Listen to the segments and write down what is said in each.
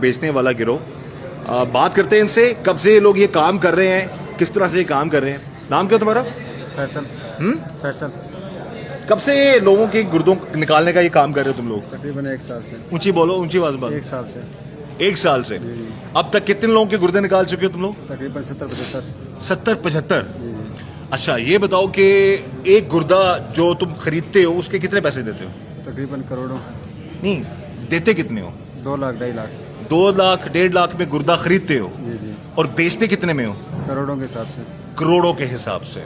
बेचने वाला गिरोह। बात करते हैं इनसे, कब से ये लोग ये काम कर रहे हैं, किस तरह से ये काम कर रहे हैं। नाम क्या तुम्हारा? फैसल। फैसल। कब से ये लोगों के गुर्दों निकालने का ये काम कर रहे हो तुम लोग? तकरीबन 1 साल से। ऊंची बोलो, ऊंची आवाज बोलो। 1 साल से। 1 साल से। अब तक कितने लोगों के गुर्दे निकाल चुके हो तुम लोग? तकरीबन 70-75। 70-75। अच्छा, ये बताओ कि एक गुर्दा जो तुम खरीदते हो उसके कितने पैसे देते हो? तकरीबन करोड़ों। नहीं, देते कितने हो? 2 लाख 2.5 लाख। 2 लाख 1.5 लाख में गुर्दा खरीदते हो जी जी। और बेचते कितने में हो? करोड़ों के हिसाब से। करोड़ों के हिसाब से।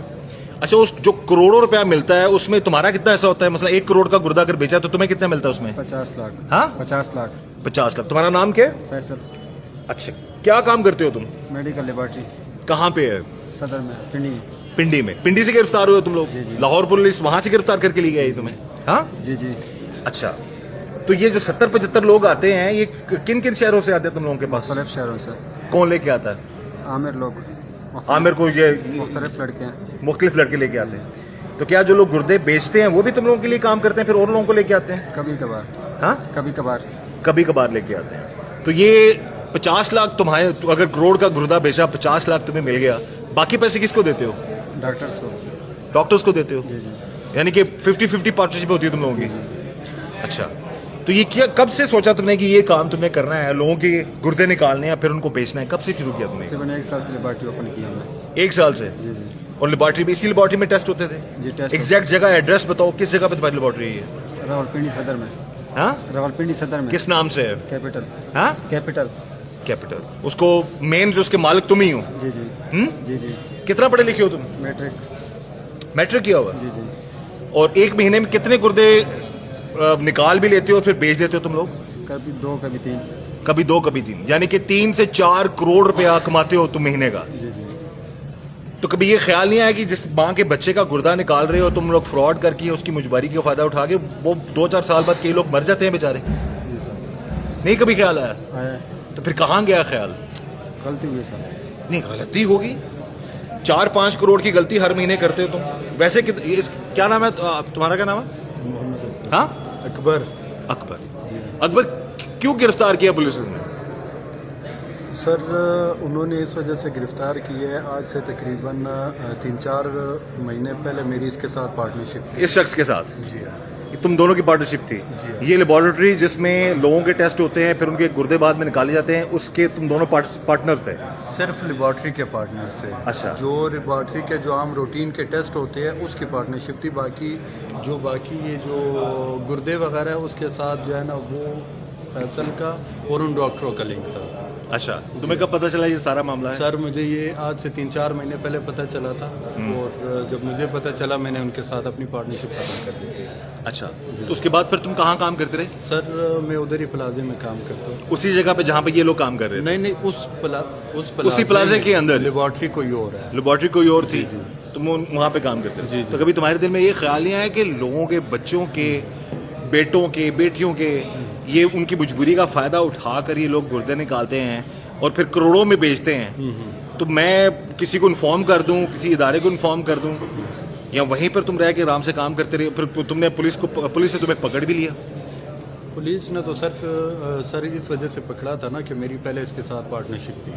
अच्छा, उस जो करोड़ों रुपया मिलता है उसमें तुम्हारा कितना ऐसा होता है? मतलब 1 करोड़ का गुर्दा अगर बेचा तो तुम्हें कितना मिलता है उसमें? 50 लाख। हाँ, 50 लाख। 50 लाख। तुम्हारा नाम क्या है? फैसल। अच्छा, क्या काम करते हो तुम? Medical laboratory. कहाँ पे है? सदर में, पिंडी। पिंडी में। पिंडी से गिरफ्तार हुए हो तुम लोग? जी, जी। लाहौर पुलिस वहां से गिरफ्तार करके ली गई तुम्हें? हाँ जी जी। अच्छा, तो ये जो 70-75 लोग आते हैं, ये किन किन शहरों से आते हैं तुम लोगों के पास? मुख्तलिफ शहरों से। कौन लेके आता है? आमिर लोग। आमिर को ये मुख्तलिफ लड़के हैं। मुख्तलिफ लड़के लेके आते हैं। तो क्या जो लोग गुर्दे बेचते हैं वो भी तुम लोगों के लिए काम करते हैं, फिर और लोगों को लेके आते हैं? कभी कभार। हाँ, कभी कभार। कभी कभार लेके आते हैं। तो ये 50 लाख तुम्हारे, अगर करोड़ का गुर्दा बेचा, 50 लाख तुम्हें मिल गया, बाकी पैसे किसको देते हो? डॉक्टर्स को। डॉक्टर्स को देते हो? जी जी। यानी कि 50-50 पार्टनरशिप होती है तुम लोगों की? अच्छा, तो ये क्या, कब से सोचा तुमने कि ये काम तुम्हें करना है, लोगों के गुर्दे निकालने हैं फिर उनको बेचना है? कब से शुरू किया तुमने? तकरीबन 1 साल से लेबॉर्ट्री ओपन की हमने। 1 साल से? जी जी। और लेबॉर्ट्री भी, इसी लेबॉर्ट्री में टेस्ट होते थे? जी, टेस्ट। एग्जैक्ट जगह, एड्रेस बताओ, किस जगह पे तुम्हारी लेबॉर्ट्री है? रावलपिंडी सदर में। हाँ, रावलपिंडी सदर में। किस नाम से है? कैपिटल। हाँ, कैपिटल। कैपिटल। उसको मेन जो उसके मालिक तुम ही हो? जी जी। जी जी। कितना पढ़े लिखे हो तुम? मैट्रिक। मैट्रिक किया हुआ? जी जी। और एक महीने में कितने गुर्दे निकाल भी लेते हो और फिर बेच देते हो तुम लोग? कभी 2 कभी 3। कभी 2 कभी 3, यानी कि 3 से 4 करोड़ रुपया कमाते हो तुम महीने का? जी जी। तो कभी ये ख्याल नहीं आया कि जिस माँ के बच्चे का गुर्दा निकाल रहे हो तुम लोग, फ्रॉड करके उसकी मुजबारी का फायदा उठा के, वो 2-4 साल बाद कई लोग मर जाते हैं बेचारे? जी सर। नहीं कभी ख्याल आया? आया। तो फिर कहाँ गया ख्याल? गलती हुई सर। नहीं, गलती होगी। 4-5 करोड़ की गलती हर महीने करते हो तुम। वैसे क्या नाम है तुम्हारा? क्या नाम है? मोहम्मद हाँ, अकबर। अकबर। अकबर क्यों गिरफ्तार किया पुलिस ने? सर, उन्होंने इस वजह से गिरफ़्तार की है, आज से तकरीबन 3-4 महीने पहले मेरी इसके साथ पार्टनरशिप थी। इस शख्स के साथ? जी हाँ। तुम दोनों की पार्टनरशिप थी? जी हाँ। ये लेबोरेटरी जिसमें लोगों के टेस्ट होते हैं फिर उनके गुर्दे बाद में निकाले जाते हैं, उसके तुम दोनों पार्टनर्स थे? सिर्फ लेबॉर्ट्री के पार्टनर से। अच्छा। जो लेबॉर्ट्री के जो आम रूटीन के टेस्ट होते हैं उसकी पार्टनरशिप थी। बाकी ये जो गुर्दे वगैरह है उसके साथ जो है ना, वो फैसल का और उन डॉक्टरों का लिंक था। अच्छा, तुम्हें कब पता चला ये सारा मामला है? सर, मुझे ये आज से 3-4 महीने पहले पता चला था, और जब मुझे पता चला मैंने उनके साथ अपनी पार्टनरशिप खत्म कर दी थी। अच्छा, तो उसके बाद फिर तुम कहाँ काम करते रहे? सर, मैं उधर ही प्लाजे में काम करता हूँ। उसी जगह पे जहाँ पे ये लोग काम कर रहे थे? नहीं, उसी प्लाजे के अंदर? लेबॉर्ट्री कोई और है। लेबॉर्ट्री कोई और थी, तुम वहाँ पे काम करते थे? जी। तो कभी तुम्हारे दिल में ये ख्याल नहीं आया कि लोगों के बच्चों के, बेटों के, बेटियों के, ये उनकी मजबूरी का फ़ायदा उठा कर ये लोग गुर्दे निकालते हैं और फिर करोड़ों में बेचते हैं, तो मैं किसी को इन्फॉर्म कर दूं, किसी इदारे को इन्फॉर्म कर दूं, या वहीं पर तुम रह के आराम से काम करते रहे? फिर तुमने पुलिस से तुम्हें पकड़ भी लिया? पुलिस ने तो सर इस वजह से पकड़ा था ना कि मेरी पहले इसके साथ पार्टनरशिप थी,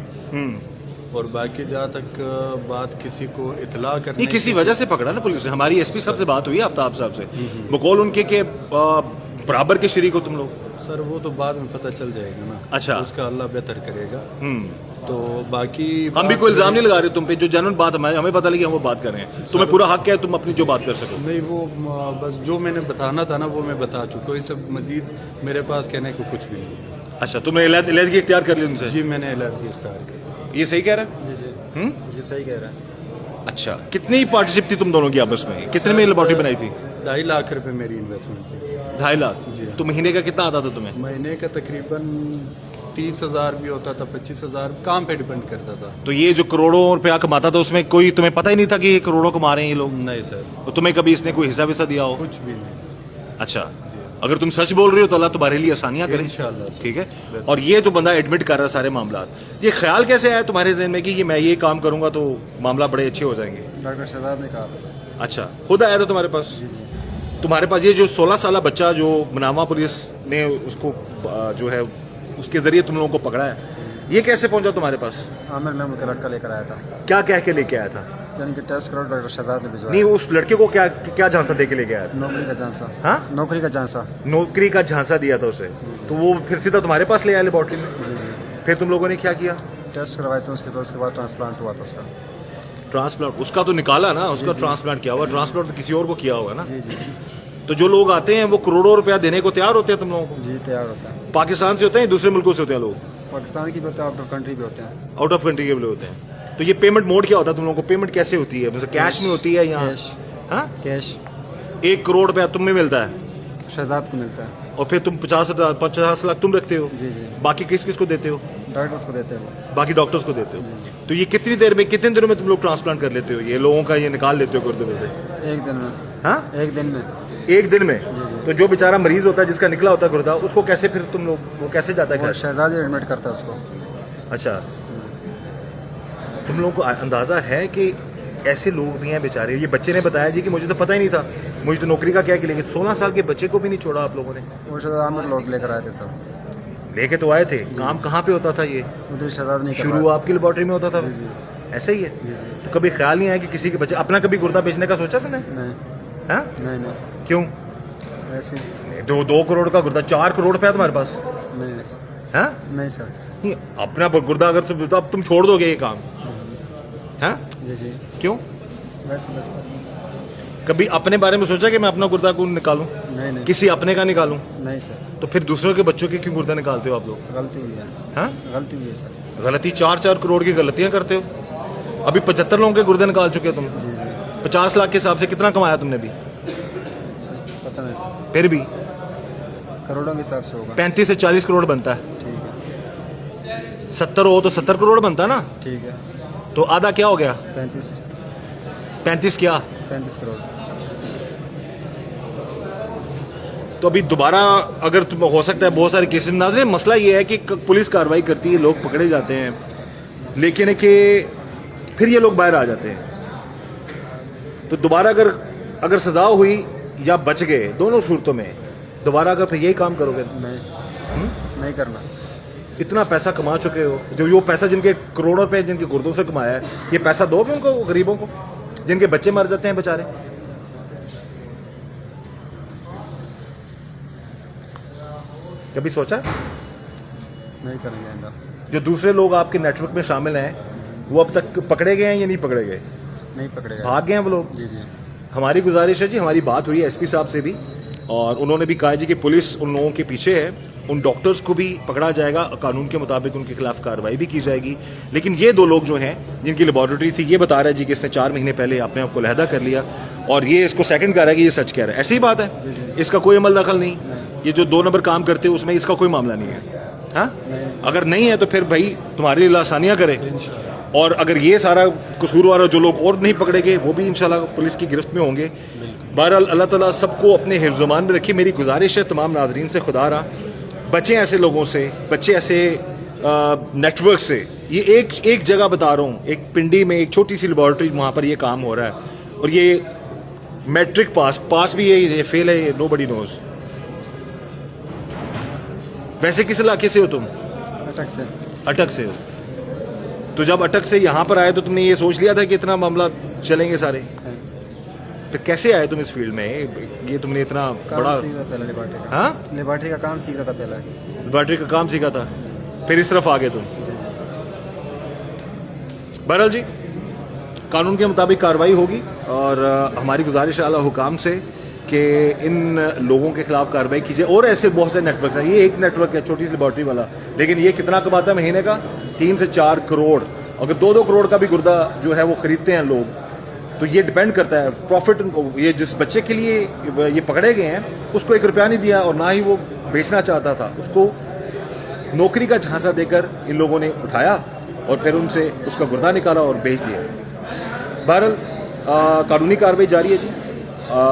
और बाकी जहाँ तक बात किसी को इतला करने नहीं, किसी वजह से पकड़ा ना पुलिस ने। हमारी एसपी साहब से बात हुई है, आफ्ताब साहब से, बकौल उनके के बराबर के शरीक हो तुम लोग? सर, वो तो बाद में पता चल जाएगा ना। अच्छा। उसका अल्लाह बेहतर करेगा। तो बाकी हम भी कोई इल्जाम नहीं लगा रहे तुम पे, जो जनरल बात हमें पता लगी हम वो बात कर रहे हैं। तुम्हें पूरा हक है तुम अपनी जो बात कर सको। नहीं, वो बस जो मैंने बताना था ना वो मैं बता चुका हूँ। इससे मजीद मेरे पास कहने को कुछ भी नहीं है। अच्छा, तुमने इलायदगी इख्तियार कर ली उनसे? जी, मैंने इलायदगी इख्तियार की। ये सही कह रहा है? जी जी। जी सही कह रहा है। अच्छा, कितनी पार्टनरशिप थी तुम दोनों की आपस में? कितने में लेबॉर्ट्री बनाई थी? 2.5 लाख रुपए मेरी इन्वेस्टमेंट थी। 2.5 लाख? जी। तो महीने का कितना आता था तुम्हें? महीने का तकरीबन 30,000 भी होता था, 25,000, काम पे डिपेंड करता था। तो ये जो करोड़ों रुपया कमाता था उसमें कोई तुम्हें पता ही नहीं था कि ये करोड़ों कमा रहे हैं ये लोग? नहीं सर, तो तुम्हें कभी इसने कोई हिस्सा विस्सा दिया हो? कुछ भी नहीं। अच्छा, अगर तुम सच बोल रहे हो तो अल्लाह तुम्हारे लिए आसानियाँ करे इंशाल्लाह। ठीक है। और ये तो बंदा एडमिट कर रहा है सारे मामला। ये ख्याल कैसे आया तुम्हारे जहन में कि ये मैं ये काम करूंगा तो मामला बड़े अच्छे हो जाएंगे? डॉक्टर शहजाद ने कहा था। अच्छा, खुद आया था तुम्हारे पास? जी जी। तुम्हारे पास ये जो 16 साल बच्चा जो मनामा पुलिस ने उसको जो है اس کے ذریعے تم لوگوں کو پکڑا ہے. یہ کیسے پہنچا تمہارے پاس؟ عامر نام کا لڑکا لے کر آیا تھا. کیا کہہ کے لے کے آیا تھا؟ یعنی کہ ٹیسٹ کرو ڈاکٹر شہزاد نے بھجوایا. نہیں اس لڑکے کو کیا جھانسا دے کے لے کے آیا تھا؟ نوکری کا جھانسا. ہاں نوکری کا جھانسا. نوکری کا جھانسا دیا تھا اسے, تو وہ پھر سیدھا تمہارے پاس لے آیا لیبارٹری میں. جی جی. پھر تم لوگوں نے کیا کیا؟ ٹیسٹ کروائے تھے اس کے بعد ٹرانسپلانٹ ہوا تھا اس کا. ٹرانسپلانٹ اس کا تو نکالا نا, اس کا ٹرانسپلانٹ کیا ہوا. ٹرانسپلانٹ تو کسی اور کو کیا ہوگا نا. جی جی. تو جو لوگ آتے ہیں وہ کروڑوں روپیہ دینے کو تیار ہوتے ہیں تم لوگوں کو. جی تیار ہوتا ہے. پاکستان سے ہوتے ہیں دوسرے ملکوں سے ہوتے ہیں لوگ؟ پاکستان کی بھی ہوتے ہیں, آؤٹ آف کنٹری بھی ہوتے ہیں. آؤٹ آف کنٹری کے بھی ہوتے ہیں. تو یہ پیمنٹ موڈ کیا ہوتا ہے تم لوگوں کو؟ پیمنٹ کیسے ہوتی ہے؟ جیسے کیش میں ہوتی ہے یا کیش. ہاں کیش 1 کروڑ روپیہ تم میں ملتا ہے شہزاد کو ملتا ہے. اور پھر تم 50 لاکھ تم رکھتے ہو. جی جی. باقی کس کس کو دیتے ہو؟ ڈاکٹرس کو دیتے ہیں وہ. باقی ڈاکٹرز کو دیتے ہو. تو یہ کتنی دیر میں, کتنے دنوں میں تم لوگ ٹرانسپلانٹ کر لیتے ہو یہ لوگوں کا, یہ نکال لیتے ہو گردے گردے؟ ایک دن میں. ہاں 1 دن میں. 1 دن میں. جی جی. تو جو بیچارہ مریض ہوتا ہے جس کا نکلا ہوتا ہے گردہ, اس کو کیسے پھر تم لوگ, وہ کیسے جاتا ہے وہ گھر؟ شہزاد ہی ایڈمٹ کرتا ہے اس کو. اچھا تم لوگوں کو اندازہ ہے کہ ایسے لوگ بھی ہیں بیچارے؟ یہ بچے نے بتایا جی کہ مجھے تو پتہ ہی نہیں تھا, مجھے تو نوکری کا کیا کہ, لیکن 16 سال کے بچے کو بھی نہیں چھوڑا آپ لوگوں نے. وہ شہزاد عامر لوگ لے کر آئے تھے سب. لے کے تو آئے تھے, کام کہاں پہ ہوتا تھا یہ؟ ادھر شہزاد نہیں شروع آپ کی لیبارٹری میں ہوتا تھا؟ جی جی. ایسا ہی ہے. جی جی. تو کبھی خیال نہیں آیا کہ کسی کے بچے اپنا کبھی گردہ بیچنے کا سوچا تم نے؟ نہیں ہاں نہیں نہیں. کیوں؟ ایسے 2 کروڑ کا گردہ, 4 کروڑ روپیہ تمہارے پاس. نہیں ایسے. ہاں نہیں سر. نہیں, اپنا گردہ اگر تم چھوڑ دو گے یہ کام. ہاں جی جی. کیوں؟ ویسے بس. کبھی اپنے بارے میں سوچا کہ میں اپنا گردہ کیوں نکالوں, نہیں نہیں. کسی اپنے کا نکالوں؟ نہیں سر. تو پھر دوسروں کے بچوں کے کیوں گردہ نکالتے ہو آپ لوگ؟ غلطی ہوئی ہے. ہاں غلطی ہوئی ہے سر. غلطی 4 کروڑ کی غلطیاں کرتے ہو. ابھی 75 لوگوں کے گردے نکال چکے ہو تم. جی جی. 50 لاکھ کے حساب سے کتنا کمایا تم نے بھی؟ پتہ نہیں سر. پھر بھی کروڑوں کے حساب سے ہوگا. 35 سے 40 کروڑ بنتا ہے. ٹھیک ہے. 70 ہو تو 70 کروڑ بنتا نا. ٹھیک ہے. تو آدھا کیا ہو گیا؟ 35 کیا؟ 35 کروڑ. تو ابھی دوبارہ اگر تم ہو سکتا ہے بہت سارے کیسز میں. ناظرین مسئلہ یہ ہے کہ پولیس کارروائی کرتی ہے, لوگ پکڑے جاتے ہیں, لیکن کہ پھر یہ لوگ باہر آ جاتے ہیں. تو دوبارہ اگر سزا ہوئی یا بچ گئے, دونوں صورتوں میں دوبارہ اگر پھر یہی کام کرو گے؟ نہیں نہیں کرنا. اتنا پیسہ کما چکے ہو, جو وہ پیسہ جن کے کروڑوں روپے جن کے گردوں سے کمایا ہے, یہ پیسہ دو گے ان کو, غریبوں کو جن کے بچے مر جاتے ہیں بیچارے؟ کبھی سوچا؟ نہیں کریں گے آئندہ. جو دوسرے لوگ آپ کے نیٹ ورک میں شامل ہیں وہ اب تک پکڑے گئے ہیں یا نہیں پکڑے گئے؟ نہیں پکڑے گا. بھاگ گئے ہیں وہ لوگ. جی جی. ہماری گزارش ہے جی, ہماری بات ہوئی ہے ایس پی صاحب سے بھی, اور انہوں نے بھی کہا جی کہ پولیس ان لوگوں کے پیچھے ہے, ان ڈاکٹرز کو بھی پکڑا جائے گا, قانون کے مطابق ان کے خلاف کارروائی بھی کی جائے گی. لیکن یہ 2 لوگ جو ہیں جن کی لیبارٹری تھی, یہ بتا رہا ہے جی کہ اس نے 4 مہینے پہلے اپنے آپ کو علیحدہ کر لیا, اور یہ اس کو سیکنڈ کہہ رہا ہے کہ یہ سچ کہہ رہا ہے. ایسی بات ہے, اس کا کوئی عمل دخل نہیں. یہ جو 2 نمبر کام کرتے ہیں اس میں اس کا کوئی معاملہ نہیں ہے. ہاں اگر نہیں ہے تو پھر بھائی تمہارے لیے آسانیاں کرے, اور اگر یہ سارا قصوروار جو لوگ اور نہیں پکڑے گئے وہ بھی انشاءاللہ پولیس کی گرفت میں ہوں گے. بہرحال اللہ تعالیٰ سب کو اپنے حفظ و امان میں رکھے. میری گزارش ہے تمام ناظرین سے, خدا رہا بچیں ایسے لوگوں سے, بچے ایسے نیٹ ورک سے. یہ ایک جگہ بتا رہا ہوں, ایک پنڈی میں ایک چھوٹی سی لیبارٹری, وہاں پر یہ کام ہو رہا ہے, اور یہ میٹرک پاس بھی ہے, یہ فیل ہے, نو بڈی نوز. ویسے کس علاقے سے ہو تم؟ اٹک سے. اٹک سے ہو. تو جب اٹک سے یہاں پر آئے تو تم نے یہ سوچ لیا تھا کہ اتنا معاملہ چلیں گے سارے؟ پھر کیسے آئے تم اس فیلڈ میں؟ یہ تم نے اتنا بڑا ہاں لیبارٹری کا کام سیکھا تھا پہلے. لیبارٹری کا کام سیکھا تھا, پھر اس طرف آ گئے تم. جی جی. بہرحال جی قانون کے مطابق کارروائی ہوگی, اور ہماری گزارش ہے اعلیٰ حکام سے کہ ان لوگوں کے خلاف کارروائی کی جائے. اور ایسے بہت سے نیٹ ورکس ہیں, یہ ایک نیٹ ورک ہے چھوٹی سی لیبارٹری والا, لیکن یہ کتنا کماتا ہے مہینے کا؟ 3 سے 4 کروڑ. اگر 2 کروڑ کا بھی گردہ جو ہے وہ خریدتے ہیں لوگ, تو یہ ڈپینڈ کرتا ہے پروفٹ ان کو. یہ جس بچے کے لیے یہ پکڑے گئے ہیں اس کو 1 روپیہ نہیں دیا, اور نہ ہی وہ بیچنا چاہتا تھا, اس کو نوکری کا جھانسا دے کر ان لوگوں نے اٹھایا اور پھر ان سے اس کا گردہ نکالا اور بیچ دیا. بہرحال قانونی کارروائی جاری ہے جی,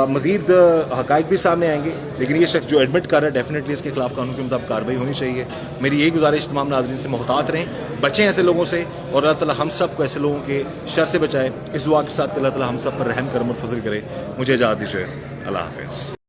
مزید حقائق بھی سامنے آئیں گے, لیکن یہ شخص جو ایڈمٹ کر رہا ہے ڈیفینیٹلی اس کے خلاف قانون کے مطابق کارروائی ہونی چاہیے. میری یہی گزارش تمام ناظرین سے, محتاط رہیں, بچیں ایسے لوگوں سے, اور اللہ تعالیٰ ہم سب کو ایسے لوگوں کے شر سے بچائے. اس دعا کے ساتھ اللہ تعالیٰ ہم سب پر رحم کرم اور فضل کرے. مجھے اجازت دیجیے, اللہ حافظ.